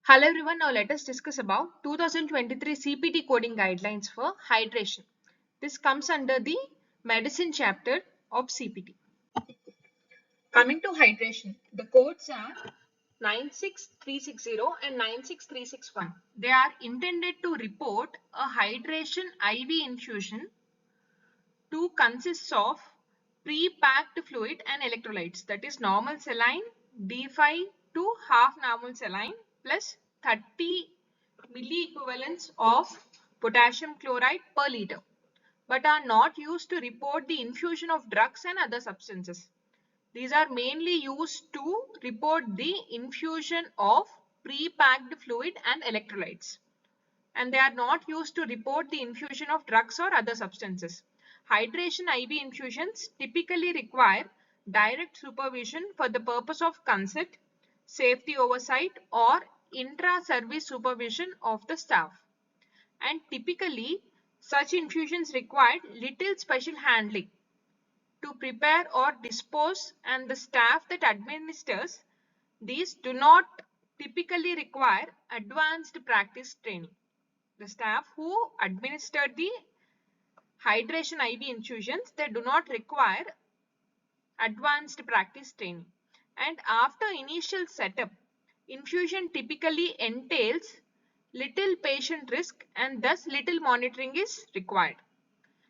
Hello everyone, now let us discuss about 2023 CPT coding guidelines for hydration. This comes under the medicine chapter of CPT. Coming to hydration, the codes are 96360 and 96361. They are intended to report a hydration IV infusion to consists of pre-packed fluid and electrolytes, that is normal saline, D5 to half normal saline plus 30 milliequivalents of potassium chloride per liter, but are not used to report the infusion of drugs and other substances. These are mainly used to report the infusion of pre-packed fluid and electrolytes, and they are not used to report the infusion of drugs or other substances. Hydration IV infusions typically require direct supervision for the purpose of consent, safety oversight, or intra-service supervision of the staff. And typically, such infusions require little special handling to prepare or dispose, and the staff that administers these do not typically require advanced practice training. The staff who administer the hydration IV infusions, they do not require advanced practice training. And after initial setup, infusion typically entails little patient risk and thus little monitoring is required.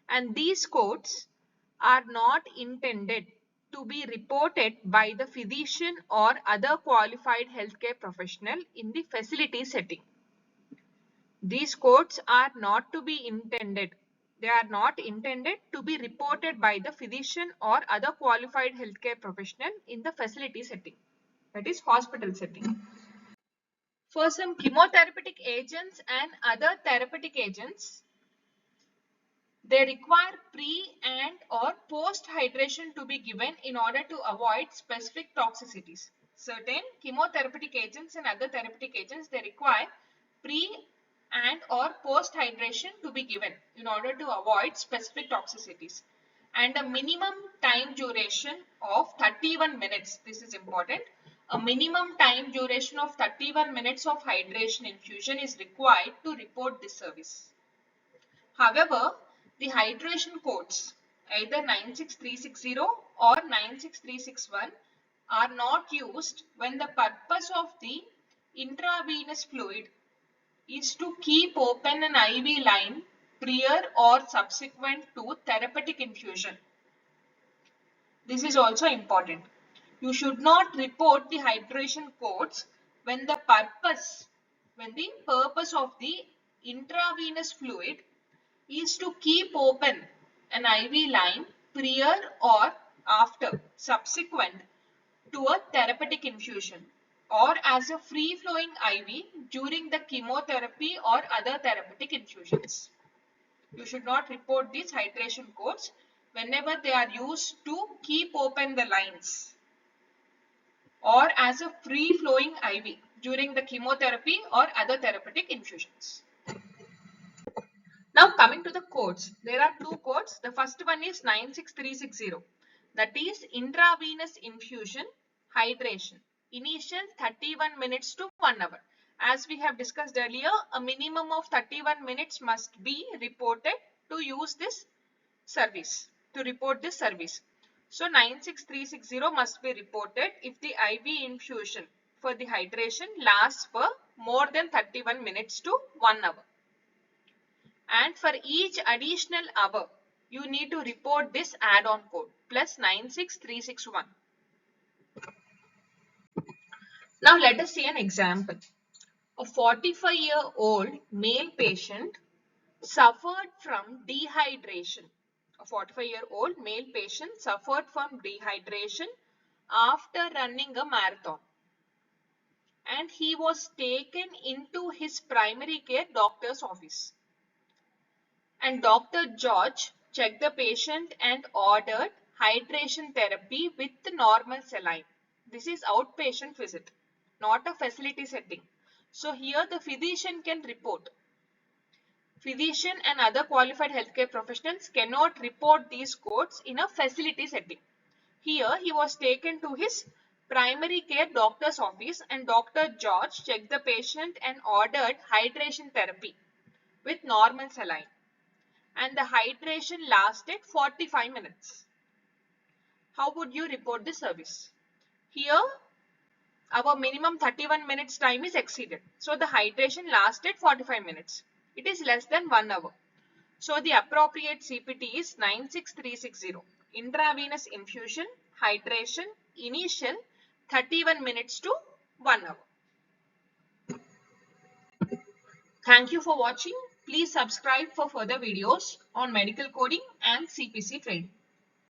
And these codes are not intended to be reported by the physician or other qualified healthcare professional in the facility setting. These codes are not to be intended. They are not intended to be reported by the physician or other qualified healthcare professional in the facility setting, that is hospital setting. For some chemotherapeutic agents and other therapeutic agents, they require pre and or post hydration to be given in order to avoid specific toxicities. Certain chemotherapeutic agents and other therapeutic agents, they require pre and or post hydration to be given in order to avoid specific toxicities. And a minimum time duration of 31 minutes. This is important. A minimum time duration of 31 minutes of hydration infusion is required to report this service. However, the hydration codes either 96360 or 96361 are not used when the purpose of the intravenous fluid is to keep open an IV line prior or subsequent to therapeutic infusion. This is also important. You should not report the hydration codes when the purpose of the intravenous fluid is to keep open an IV line prior or after subsequent to a therapeutic infusion, or as a free flowing IV during the chemotherapy or other therapeutic infusions. You should not report these hydration codes whenever they are used to keep open the lines or as a free flowing IV during the chemotherapy or other therapeutic infusions. Now coming to the codes, there are two codes. The first one is 96360, that is intravenous infusion hydration, initial 31 minutes to 1 hour. As we have discussed earlier, a minimum of 31 minutes must be reported to use this service, to report this service. So 96360 must be reported if the IV infusion for the hydration lasts for more than 31 minutes to 1 hour. And for each additional hour, you need to report this add-on code plus 96361. Now let us see an example. A 45-year-old male patient suffered from dehydration. A 45-year-old male patient suffered from dehydration after running a marathon, and he was taken into his primary care doctor's office. And Dr. George checked the patient and ordered hydration therapy with normal saline. This is outpatient visit, not a facility setting. So here the physician can report. Physician and other qualified healthcare professionals cannot report these codes in a facility setting. Here he was taken to his Primary care doctor's office and Dr. George checked the patient and ordered hydration therapy with normal saline. And the hydration lasted 45 minutes. How would you report the service? Here, our minimum 31 minutes time is exceeded. So the hydration lasted 45 minutes. It is less than 1 hour. So the appropriate CPT is 96360. Intravenous infusion, hydration, initial 31 minutes to 1 hour. Thank you for watching. Please subscribe for further videos on medical coding and CPC training.